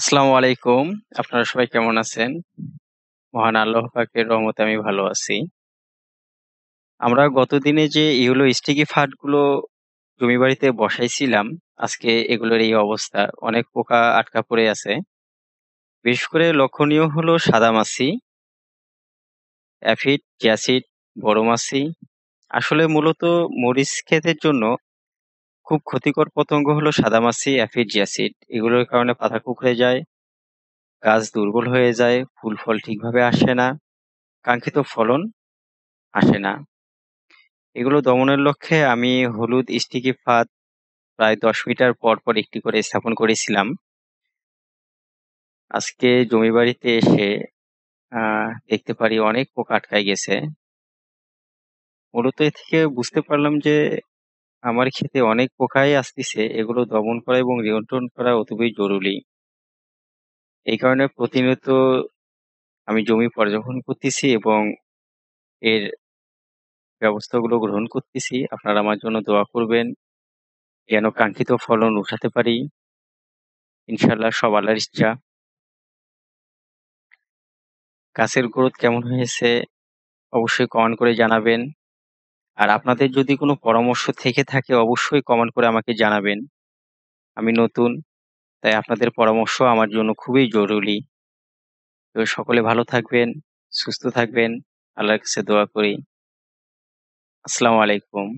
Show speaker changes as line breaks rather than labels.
আসসালামু আলাইকুম। আপনারা সবাই কেমন আছেন? মহান আল্লাহ পাকের রহমতে আমি ভালো আছি। আমরা গতদিনে যে ইয়েলো স্টিকি ফাড গুলো জমি বাড়িতে বসাইছিলাম, আজকে এগুলোর এই অবস্থা। অনেক পোকা আটকা পড়ে আছে। বিশেষ করে লক্ষণীয় হলো সাদামাছি, অ্যাফিড, জিয়াসিড, বড় মাছি। আসলে মূলত মরিচ ক্ষেতের জন্য খুব ক্ষতিকর পতঙ্গ হলো সাদামাছি, অ্যাফিড, জিয়াসিড। এগুলোর কারণে পাতা কুঁকড়ে যায়, গাছ দুর্বল হয়ে যায়, ফুল ফল ঠিকভাবে আসে না, কাঙ্ক্ষিত ফলন আসে না। এগুলো দমনের লক্ষ্যে আমি হলুদ স্টিকি ফাঁদ প্রায় ১০ মিটার পর পর একটি করে স্থাপন করেছিলাম। আজকে জমি বাড়িতে এসে দেখতে পারি অনেক পোকা আটকায় গেছে। মূলত এ থেকে বুঝতে পারলাম যে আমার ক্ষেতে অনেক পোকাই আসতিছে। এগুলো দমন করা এবং নিয়ন্ত্রণ করা অতিবই জরুরি। এই কারণে প্রতিনিয়ত আমি জমি পর্যবেক্ষণ করতেছি এবং এর ব্যবস্থাগুলো গ্রহণ করতেছি। আপনারা আমার জন্য দোয়া করবেন যেন কাঙ্ক্ষিত ফলন উঠাতে পারি। ইনশাআল্লাহ সব আল্লাহর ইচ্ছা। গাছের গ্রোথ কেমন হয়েছে অবশ্যই কমেন্ট করে জানাবেন। আর আপনাদের যদি কোনো পরামর্শ থেকে থাকে অবশ্যই কমেন্ট করে আমাকে জানাবেন। আমি নতুন, তাই আপনাদের পরামর্শ আমার জন্য খুবই জরুরি। তো সকলে ভালো থাকবেন, সুস্থ থাকবেন। আল্লাহর কাছে দোয়া করি। আসসালামু আলাইকুম।